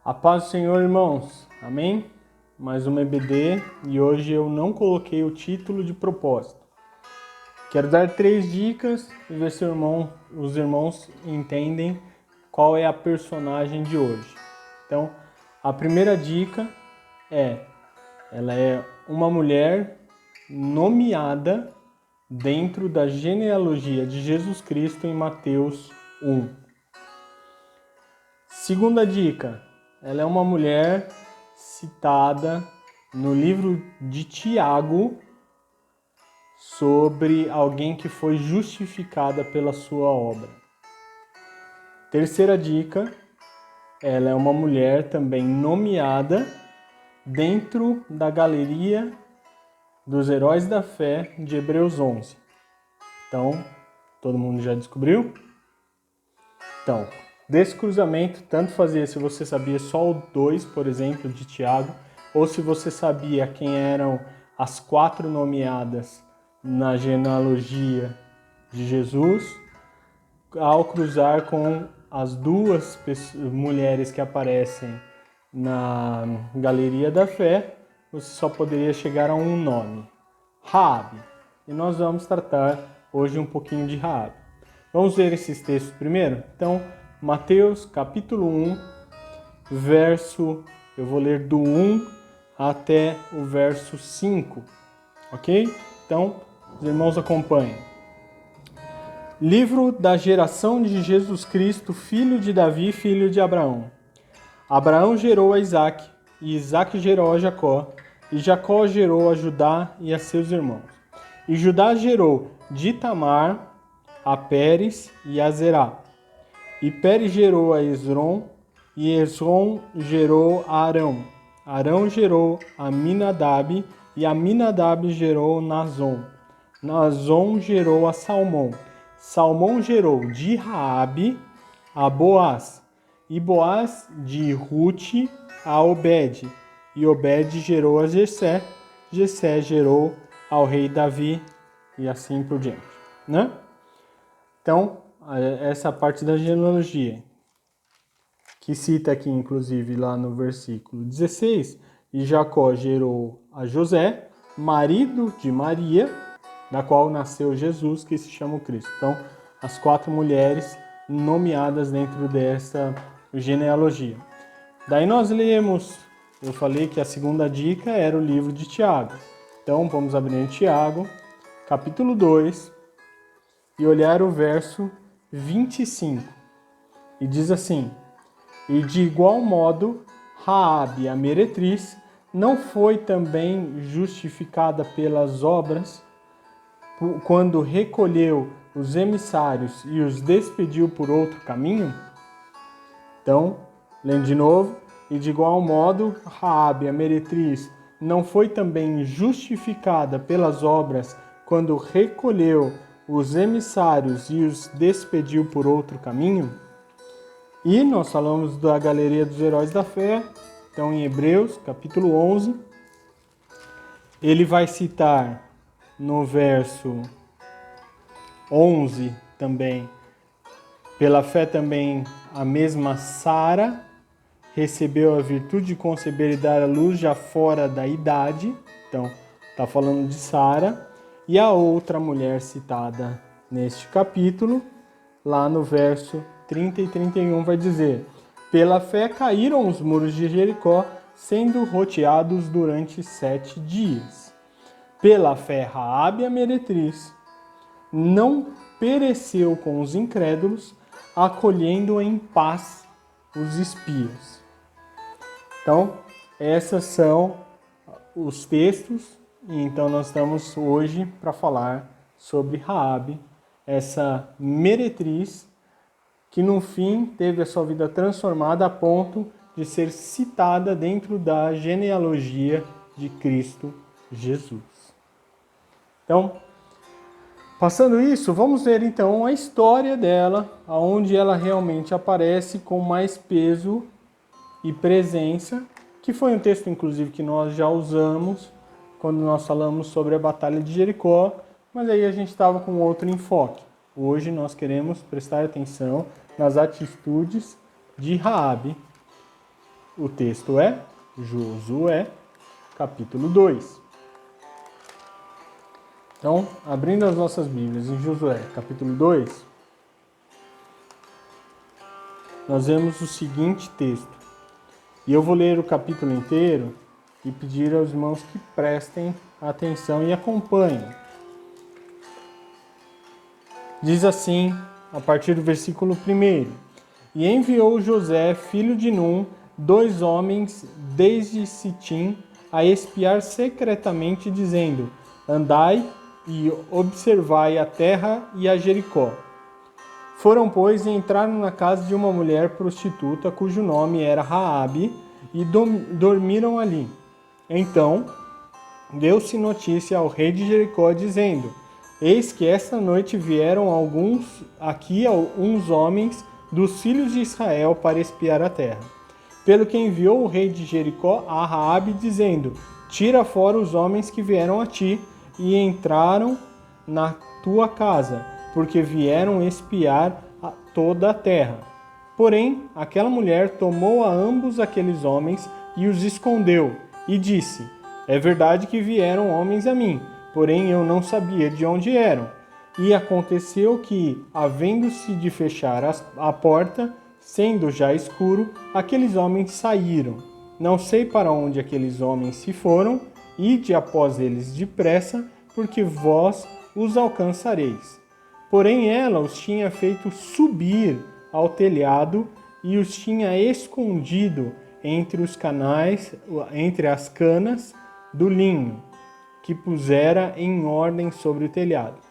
A paz do Senhor, irmãos. Amém? Mais uma EBD e hoje eu não coloquei o título de propósito. Quero dar 3 dicas e ver se os irmãos entendem qual é a personagem de hoje. Então, a primeira dica ela é uma mulher nomeada dentro da genealogia de Jesus Cristo em Mateus 1. Segunda dica, ela é uma mulher citada no livro de Tiago sobre alguém que foi justificada pela sua obra. Terceira dica, ela é uma mulher também nomeada dentro da galeria dos heróis da fé de Hebreus 11. Então, todo mundo já descobriu? Então, desse cruzamento, tanto fazia se você sabia só o 2, por exemplo, de Tiago, ou se você sabia quem eram as 4 nomeadas na genealogia de Jesus, ao cruzar com as 2 mulheres que aparecem na galeria da fé, você só poderia chegar a um nome, Raabe. E nós vamos tratar hoje um pouquinho de Raabe. Vamos ver esses textos primeiro? Então, Mateus capítulo 1, eu vou ler do 1 até o verso 5, ok? Então, os irmãos acompanhem. Livro da geração de Jesus Cristo, filho de Davi, filho de Abraão. Abraão gerou a Isaque, e Isaque gerou a Jacó, e Jacó gerou a Judá e a seus irmãos. E Judá gerou de Tamar a Pérez e a Zerá. E Pérez gerou a Esrom, e Esrom gerou a Arão. Arão gerou a Minadab, e a Minadab gerou Nazon. Nazon gerou a Salmão. Salmão gerou de Raabe a Boaz. E Boaz de Rute a Obed. E Obed gerou a Jessé. Jessé gerou ao rei Davi, e assim por diante, né? Então, essa parte da genealogia, que cita aqui, inclusive, lá no versículo 16, e Jacó gerou a José, marido de Maria, da qual nasceu Jesus, que se chama o Cristo. Então, as 4 mulheres nomeadas dentro dessa genealogia. Daí nós lemos, eu falei que a segunda dica era o livro de Tiago. Então, vamos abrir em Tiago, capítulo 2, e olhar o verso 25. E diz assim: E de igual modo, Raabe, a meretriz, não foi também justificada pelas obras, quando recolheu os emissários e os despediu por outro caminho? Então, lendo de novo, e de igual modo, Raabe, a meretriz, não foi também justificada pelas obras, quando recolheu os emissários e os despediu por outro caminho? E nós falamos da galeria dos heróis da fé. Então, em Hebreus, capítulo 11, ele vai citar no verso 11 também, pela fé também a mesma Sara recebeu a virtude de conceber e dar à luz já fora da idade. Então, está falando de Sara. E a outra mulher citada neste capítulo, lá no verso 30 e 31, vai dizer: Pela fé caíram os muros de Jericó, sendo roteados durante 7 dias. Pela fé, Raabe, a meretriz, não pereceu com os incrédulos, acolhendo em paz os espias. Então, esses são os textos, e então nós estamos hoje para falar sobre Raabe, essa meretriz que no fim teve a sua vida transformada a ponto de ser citada dentro da genealogia de Cristo Jesus. Então, passando isso, vamos ver então a história dela, onde ela realmente aparece com mais peso e presença, que foi um texto inclusive que nós já usamos quando nós falamos sobre a Batalha de Jericó, mas aí a gente estava com outro enfoque. Hoje nós queremos prestar atenção nas atitudes de Raabe. O texto é Josué, capítulo 2. Então, abrindo as nossas Bíblias em Josué, capítulo 2, nós vemos o seguinte texto. E eu vou ler o capítulo inteiro e pedir aos irmãos que prestem atenção e acompanhem. Diz assim, a partir do versículo 1: E enviou José, filho de Num, 2 homens desde Sitim, a espiar secretamente, dizendo: Andai e observai a terra e a Jericó. Foram, pois, e entraram na casa de uma mulher prostituta, cujo nome era Raabe, e dormiram ali. Então deu-se notícia ao rei de Jericó, dizendo: Eis que esta noite vieram aqui uns homens dos filhos de Israel para espiar a terra. Pelo que enviou o rei de Jericó a Raabe, dizendo: Tira fora os homens que vieram a ti e entraram na tua casa, porque vieram espiar toda a terra. Porém, aquela mulher tomou a ambos aqueles homens e os escondeu, e disse: É verdade que vieram homens a mim, porém eu não sabia de onde eram. E aconteceu que, havendo-se de fechar a porta, sendo já escuro, aqueles homens saíram. Não sei para onde aqueles homens se foram, ide após eles depressa, porque vós os alcançareis. Porém ela os tinha feito subir ao telhado e os tinha escondido entre os canais, entre as canas do linho, que pusera em ordem sobre o telhado.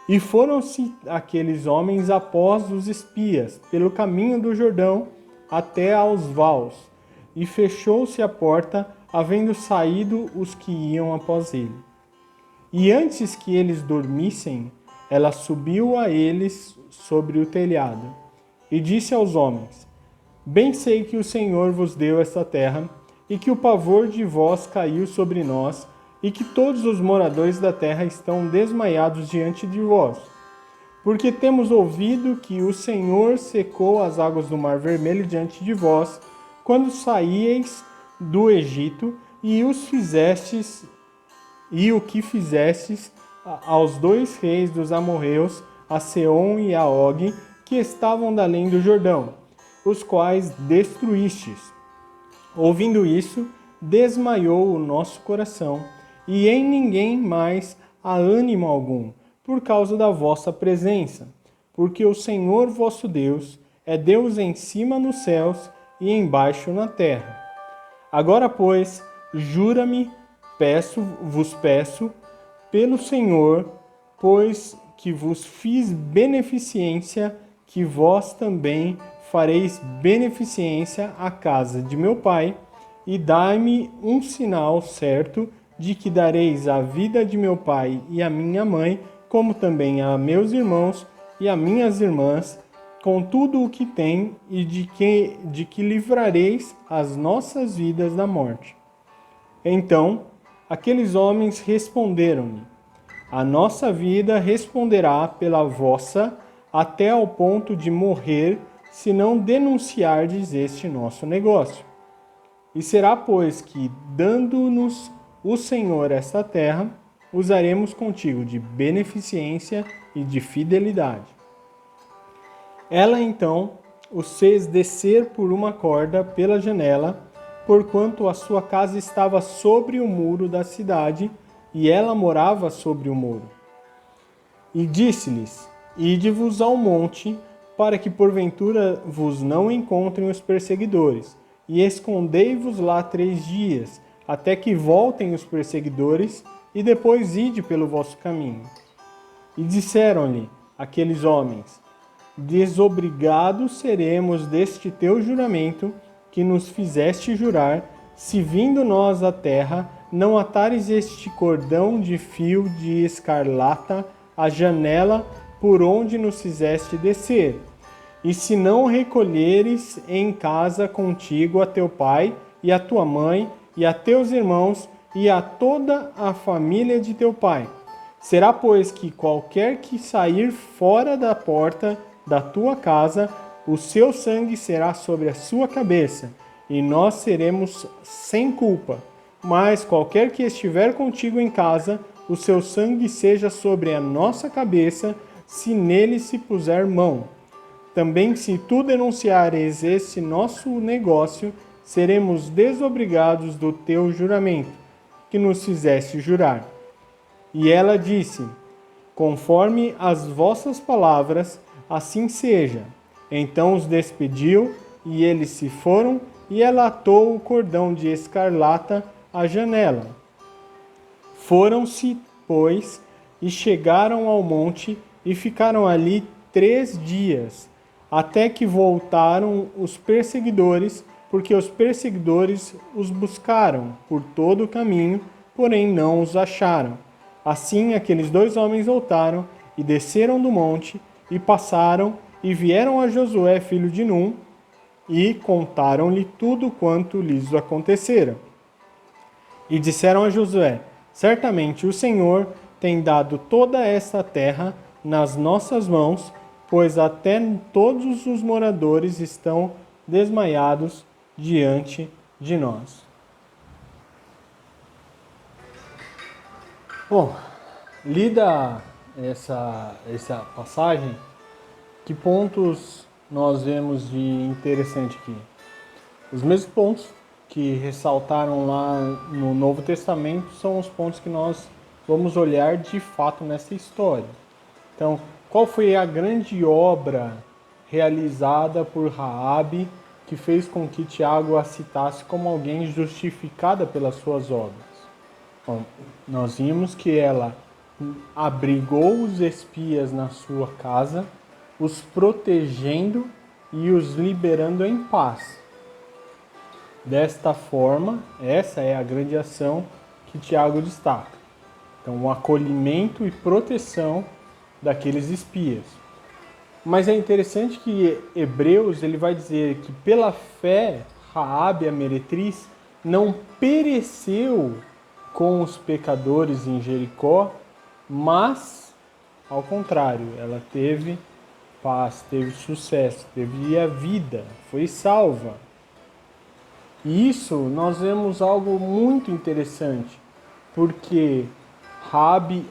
E foram-se aqueles homens após os espias, pelo caminho do Jordão, até aos vaus, e fechou-se a porta, havendo saído os que iam após ele. E antes que eles dormissem, ela subiu a eles sobre o telhado, e disse aos homens: Bem sei que o Senhor vos deu esta terra, e que o pavor de vós caiu sobre nós, e que todos os moradores da terra estão desmaiados diante de vós. Porque temos ouvido que o Senhor secou as águas do Mar Vermelho diante de vós, quando saíeis do Egito, e o que fizestes aos 2 reis dos amorreus, a Seom e a Og, que estavam da além do Jordão, os quais destruístes. Ouvindo isso, desmaiou o nosso coração, e em ninguém mais há ânimo algum, por causa da vossa presença, porque o Senhor vosso Deus é Deus em cima nos céus e embaixo na terra. Agora, pois, jura-me, vos peço, pelo Senhor, pois que vos fiz beneficência, que vós também fareis beneficência à casa de meu pai, e dai-me um sinal certo de que dareis a vida de meu pai e a minha mãe, como também a meus irmãos e a minhas irmãs, com tudo o que tem, e de que livrareis as nossas vidas da morte. Então aqueles homens responderam-lhe: A nossa vida responderá pela vossa, até ao ponto de morrer, se não denunciardes este nosso negócio. E será, pois, que, dando-nos o Senhor esta terra, usaremos contigo de beneficência e de fidelidade. Ela então os fez descer por uma corda pela janela, porquanto a sua casa estava sobre o muro da cidade, e ela morava sobre o muro. E disse-lhes: Ide-vos ao monte, para que porventura vos não encontrem os perseguidores, e escondei-vos lá 3 dias, até que voltem os perseguidores, e depois ide pelo vosso caminho. E disseram-lhe aqueles homens: Desobrigados seremos deste teu juramento, que nos fizeste jurar, se vindo nós à terra, não atares este cordão de fio de escarlata à janela por onde nos fizeste descer, e se não recolheres em casa contigo a teu pai e a tua mãe e a teus irmãos e a toda a família de teu pai. Será, pois, que qualquer que sair fora da porta da tua casa, o seu sangue será sobre a sua cabeça, e nós seremos sem culpa. Mas qualquer que estiver contigo em casa, o seu sangue seja sobre a nossa cabeça, se nele se puser mão. Também se tu denunciares esse nosso negócio, seremos desobrigados do teu juramento, que nos fizeste jurar. E ela disse: conforme as vossas palavras, assim seja. Então os despediu, e eles se foram, e ela atou o cordão de escarlata à janela. Foram-se, pois, e chegaram ao monte, e ficaram ali 3 dias, até que voltaram os perseguidores, porque os perseguidores os buscaram por todo o caminho, porém não os acharam. Assim aqueles 2 homens voltaram e desceram do monte, e passaram, e vieram a Josué, filho de Num, e contaram-lhe tudo quanto lhes acontecera. E disseram a Josué: certamente o Senhor tem dado toda esta terra nas nossas mãos, pois até todos os moradores estão desmaiados diante de nós. Bom, lida essa passagem, que pontos nós vemos de interessante aqui? Os mesmos pontos que ressaltaram lá no Novo Testamento são os pontos que nós vamos olhar de fato nessa história. Então, qual foi a grande obra realizada por Raabe que fez com que Tiago a citasse como alguém justificada pelas suas obras? Bom, nós vimos que ela abrigou os espias na sua casa, os protegendo e os liberando em paz. Desta forma, essa é a grande ação que Tiago destaca. Então, o acolhimento e proteção daqueles espias. Mas é interessante que Hebreus ele vai dizer que pela fé, Raabe, a meretriz, não pereceu com os pecadores em Jericó, mas, ao contrário, ela teve paz, teve sucesso, teve a vida, foi salva. E isso nós vemos algo muito interessante, porque Raabe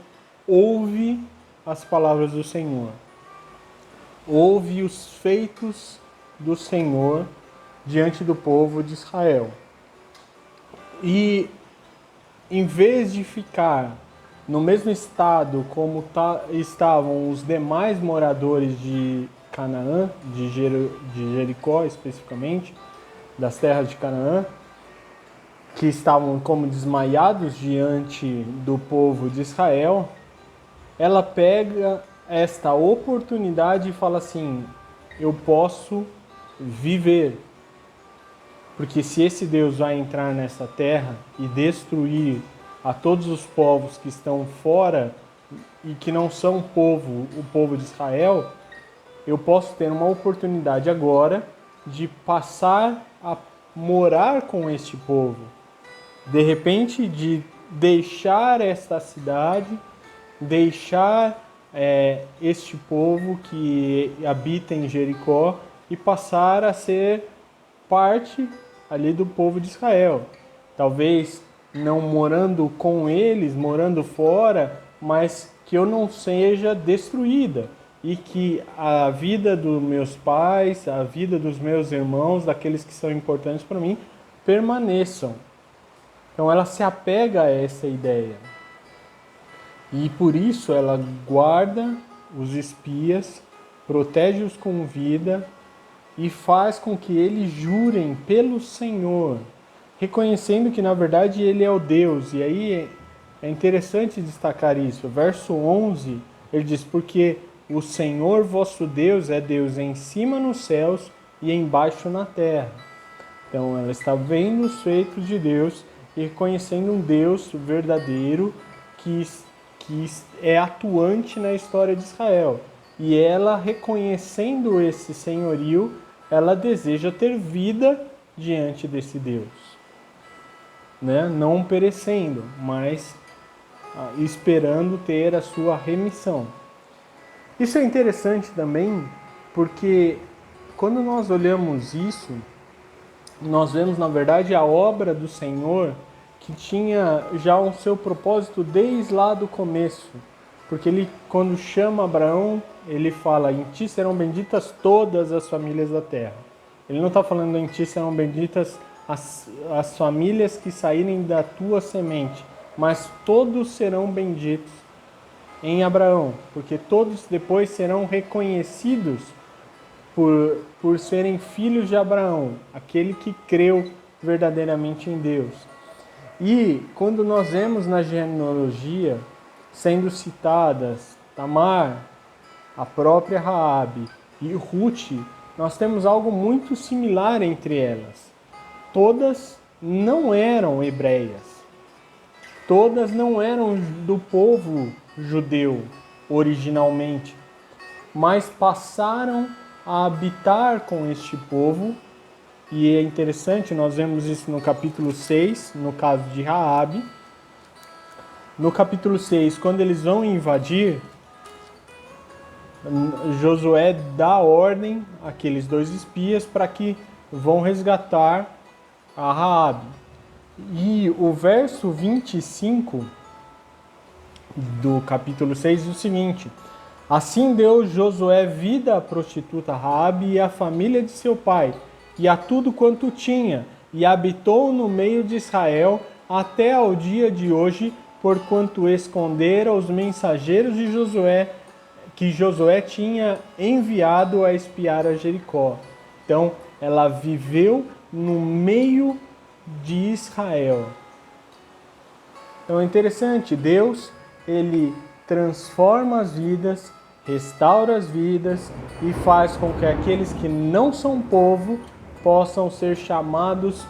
ouve as palavras do Senhor, ouve os feitos do Senhor diante do povo de Israel. E em vez de ficar no mesmo estado como estavam os demais moradores de Canaã, de Jericó especificamente, das terras de Canaã, que estavam como desmaiados diante do povo de Israel, ela pega esta oportunidade e fala assim: eu posso viver. Porque se esse Deus vai entrar nessa terra e destruir a todos os povos que estão fora e que não são o povo de Israel, eu posso ter uma oportunidade agora de passar a morar com este povo. De repente, de deixar esta cidade, deixar este povo que habita em Jericó e passar a ser parte ali do povo de Israel. Talvez não morando com eles, morando fora, mas que eu não seja destruída e que a vida dos meus pais, a vida dos meus irmãos, daqueles que são importantes para mim, permaneçam. Então ela se apega a essa ideia. E por isso ela guarda os espias, protege-os com vida e faz com que eles jurem pelo Senhor, reconhecendo que na verdade Ele é o Deus. E aí é interessante destacar isso. Verso 11, ele diz: porque o Senhor vosso Deus é Deus em cima nos céus e embaixo na terra. Então ela está vendo os feitos de Deus e reconhecendo um Deus verdadeiro que é atuante na história de Israel. E ela, reconhecendo esse senhorio, ela deseja ter vida diante desse Deus, né? Não perecendo, mas esperando ter a sua remissão. Isso é interessante também, porque quando nós olhamos isso, nós vemos, na verdade, a obra do Senhor que tinha já o seu propósito desde lá do começo. Porque ele, quando chama Abraão, ele fala: em ti serão benditas todas as famílias da terra. Ele não está falando em ti serão benditas as famílias que saírem da tua semente, mas todos serão benditos em Abraão, porque todos depois serão reconhecidos por serem filhos de Abraão, aquele que creu verdadeiramente em Deus. E quando nós vemos na genealogia sendo citadas Tamar, a própria Raabe e Ruth, nós temos algo muito similar entre elas. Todas não eram hebreias, todas não eram do povo judeu originalmente, mas passaram a habitar com este povo. E é interessante, nós vemos isso no capítulo 6, no caso de Raabe. No capítulo 6, quando eles vão invadir, Josué dá ordem àqueles 2 espias para que vão resgatar a Raabe. E o verso 25 do capítulo 6 diz o seguinte: assim deu Josué vida à prostituta Raabe e à família de seu pai, e a tudo quanto tinha, e habitou no meio de Israel até ao dia de hoje, porquanto escondera os mensageiros de Josué, que Josué tinha enviado a espiar a Jericó. Então, ela viveu no meio de Israel. Então é interessante, Deus, ele transforma as vidas, restaura as vidas e faz com que aqueles que não são povo possam ser chamados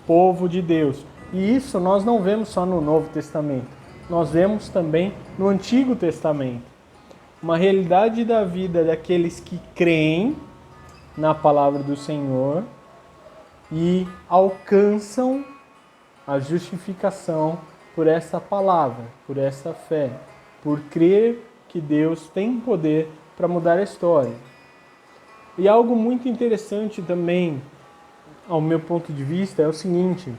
povo de Deus. E isso nós não vemos só no Novo Testamento, nós vemos também no Antigo Testamento. Uma realidade da vida daqueles que creem na palavra do Senhor e alcançam a justificação por essa palavra, por essa fé, por crer que Deus tem poder para mudar a história. E algo muito interessante também, ao meu ponto de vista, é o seguinte: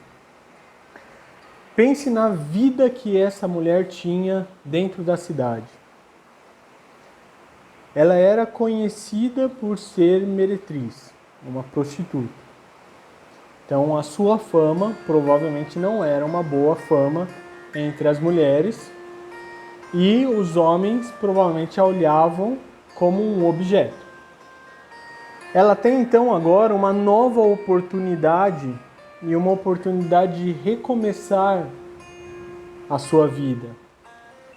pense na vida que essa mulher tinha dentro da cidade. Ela era conhecida por ser meretriz, uma prostituta. Então a sua fama provavelmente não era uma boa fama entre as mulheres, e os homens provavelmente a olhavam como um objeto. Ela tem então agora uma nova oportunidade, e uma oportunidade de recomeçar a sua vida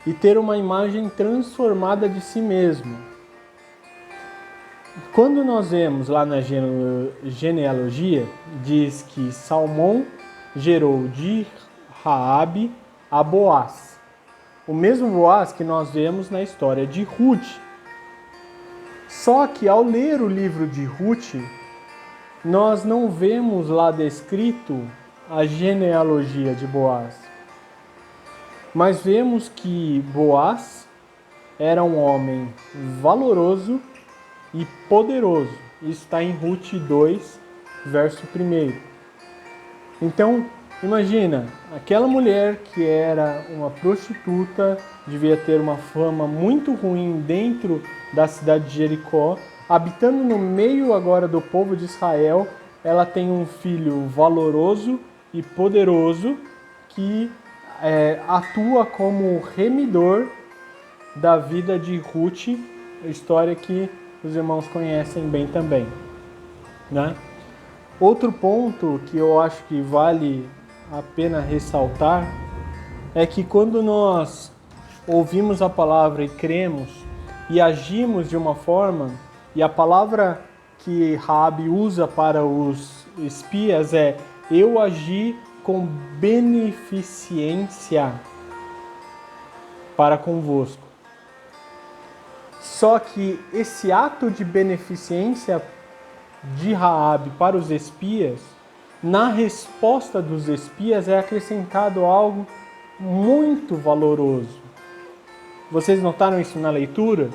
e ter uma imagem transformada de si mesma. Quando nós vemos lá na genealogia, diz que Salmão gerou de Raabe a Boaz. O mesmo Boaz que nós vemos na história de Ruth. Só que ao ler o livro de Ruth, nós não vemos lá descrito a genealogia de Boaz. Mas vemos que Boaz era um homem valoroso e poderoso. Isso está em Ruth 2, verso 1. Então, imagina, aquela mulher que era uma prostituta, devia ter uma fama muito ruim dentro da cidade de Jericó, habitando no meio agora do povo de Israel. Ela tem um filho valoroso e poderoso que atua como remidor da vida de Ruth, história que os irmãos conhecem bem também, né? Outro ponto que eu acho que vale a pena ressaltar é que quando nós ouvimos a palavra e cremos e agimos de uma forma, e a palavra que Raabe usa para os espias é: eu agi com beneficência para convosco. Só que esse ato de beneficência de Raabe para os espias, na resposta dos espias é acrescentado algo muito valoroso. Vocês notaram isso na leitura?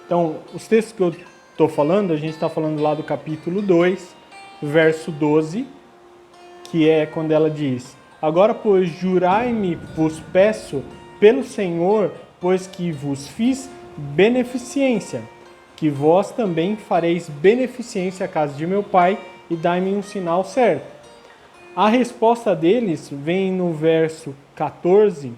Então, os textos que eu estou falando, a gente está falando lá do capítulo 2, verso 12 que é quando ela diz: agora, pois, jurai-me, vos peço, pelo Senhor, pois que vos fiz beneficência, que vós também fareis beneficência à casa de meu pai, e dai-me um sinal certo. A resposta deles vem no verso 14,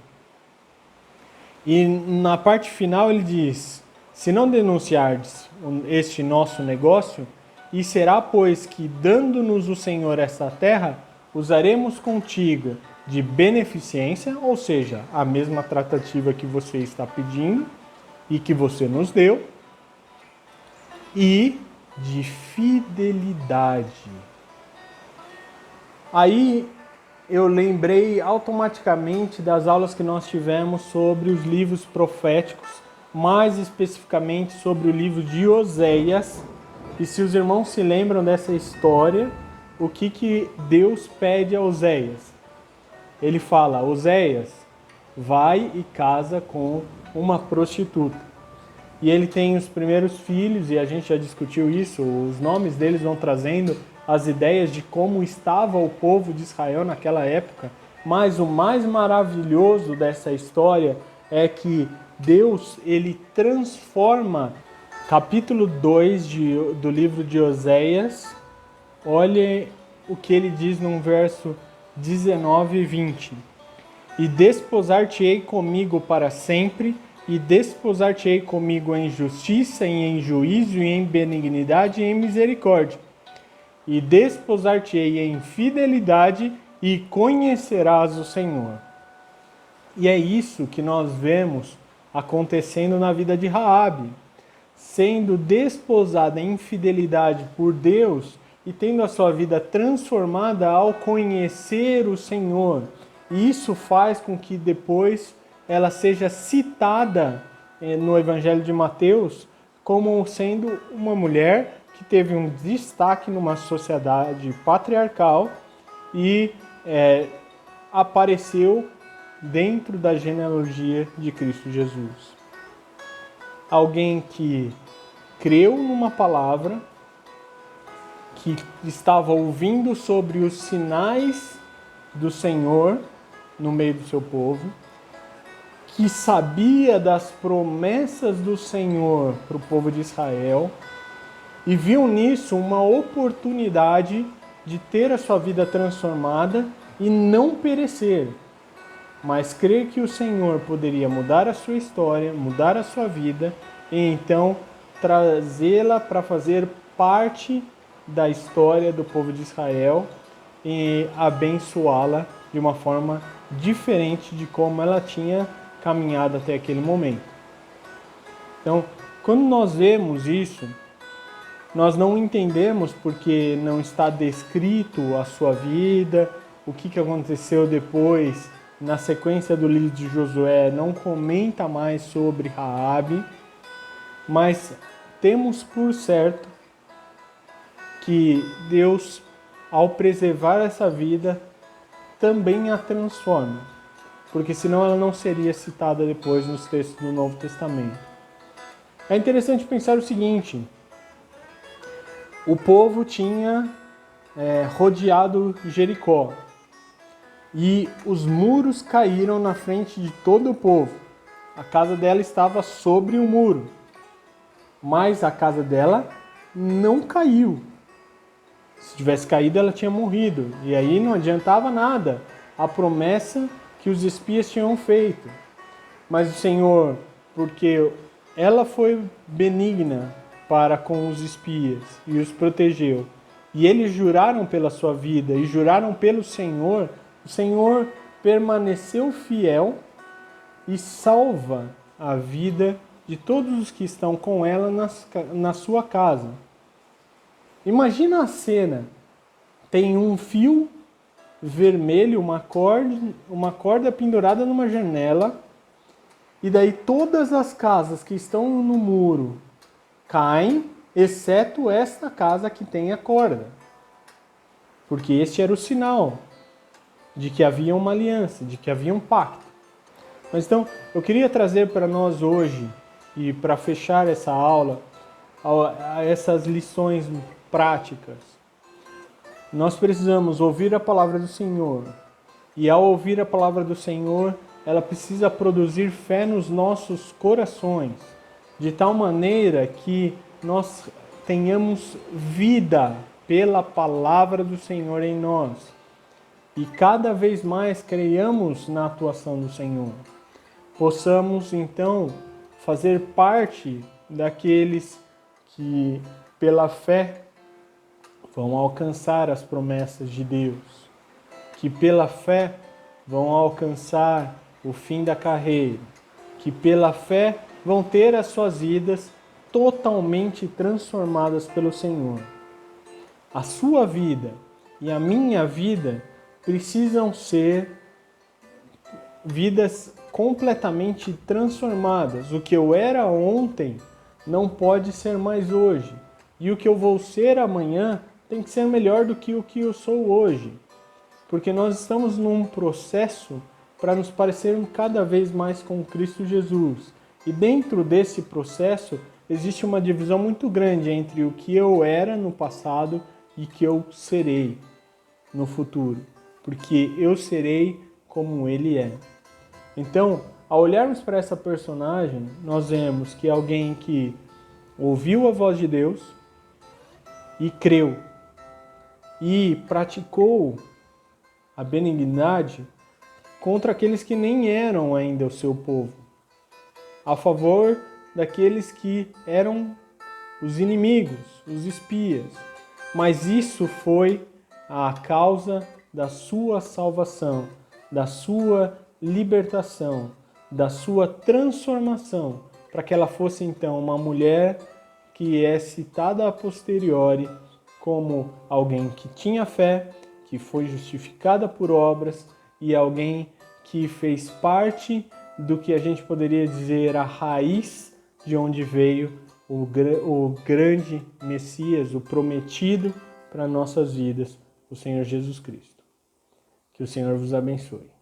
e na parte final ele diz: se não denunciardes este nosso negócio, e será, pois, que dando-nos o Senhor esta terra, usaremos contigo de beneficência, ou seja, a mesma tratativa que você está pedindo e que você nos deu, e de fidelidade. Aí eu lembrei automaticamente das aulas que nós tivemos sobre os livros proféticos, mais especificamente sobre o livro de Oséias. E se os irmãos se lembram dessa história, o que Deus pede a Oséias? Ele fala: Oséias, vai e casa com uma prostituta. E ele tem os primeiros filhos, e a gente já discutiu isso, os nomes deles vão trazendo as ideias de como estava o povo de Israel naquela época. Mas o mais maravilhoso dessa história é que Deus, ele transforma. Capítulo 2 do livro de Oséias, olha o que ele diz no verso 19 e 20. E desposar-te-ei comigo para sempre, e desposar-te-ei comigo em justiça, e em juízo, e em benignidade, e em misericórdia. E desposar-te-ei em fidelidade, e conhecerás o Senhor. E é isso que nós vemos acontecendo na vida de Raabe, sendo desposada em fidelidade por Deus e tendo a sua vida transformada ao conhecer o Senhor. E isso faz com que depois ela seja citada no Evangelho de Mateus como sendo uma mulher que teve um destaque numa sociedade patriarcal e apareceu dentro da genealogia de Cristo Jesus. Alguém que creu numa palavra, que estava ouvindo sobre os sinais do Senhor no meio do seu povo, que sabia das promessas do Senhor para o povo de Israel e viu nisso uma oportunidade de ter a sua vida transformada e não perecer, mas crer que o Senhor poderia mudar a sua história, mudar a sua vida e então trazê-la para fazer parte da história do povo de Israel e abençoá-la de uma forma diferente de como ela tinha caminhado até aquele momento. Então, quando nós vemos isso, nós não entendemos porque não está descrito a sua vida, o que aconteceu depois. Na sequência do livro de Josué, não comenta mais sobre Raabe, mas temos por certo que Deus, ao preservar essa vida, também a transforma, porque senão ela não seria citada depois nos textos do Novo Testamento. É interessante pensar o seguinte: o povo tinha rodeado Jericó, e os muros caíram na frente de todo o povo. A casa dela estava sobre o muro, mas a casa dela não caiu. Se tivesse caído, ela tinha morrido. E aí não adiantava nada a promessa que os espias tinham feito. Mas o Senhor, porque ela foi benigna para com os espias e os protegeu, e eles juraram pela sua vida e juraram pelo Senhor, o Senhor permaneceu fiel e salva a vida de todos os que estão com ela na sua casa. Imagina a cena: tem um fio vermelho, uma corda pendurada numa janela, e daí todas as casas que estão no muro caem, exceto esta casa que tem a corda. Porque este era o sinal de que havia uma aliança, de que havia um pacto. Mas então, eu queria trazer para nós hoje, e para fechar essa aula, essas lições práticas. Nós precisamos ouvir a palavra do Senhor. E ao ouvir a palavra do Senhor, ela precisa produzir fé nos nossos corações, de tal maneira que nós tenhamos vida pela palavra do Senhor em nós. E cada vez mais creiamos na atuação do Senhor. Possamos, então, fazer parte daqueles que, pela fé, vão alcançar as promessas de Deus, que pela fé vão alcançar o fim da carreira, que pela fé vão ter as suas vidas totalmente transformadas pelo Senhor. A sua vida e a minha vida precisam ser vidas completamente transformadas. O que eu era ontem não pode ser mais hoje, e o que eu vou ser amanhã tem que ser melhor do que o que eu sou hoje, porque nós estamos num processo para nos parecermos cada vez mais com Cristo Jesus. E dentro desse processo existe uma divisão muito grande entre o que eu era no passado e o que eu serei no futuro, porque eu serei como Ele é. Então, ao olharmos para essa personagem, nós vemos que é alguém que ouviu a voz de Deus e creu, e praticou a benignidade contra aqueles que nem eram ainda o seu povo, a favor daqueles que eram os inimigos, os espias. Mas isso foi a causa da sua salvação, da sua libertação, da sua transformação, para que ela fosse então uma mulher que é citada a posteriori como alguém que tinha fé, que foi justificada por obras e alguém que fez parte do que a gente poderia dizer a raiz de onde veio o grande Messias, o prometido para nossas vidas, o Senhor Jesus Cristo. Que o Senhor vos abençoe.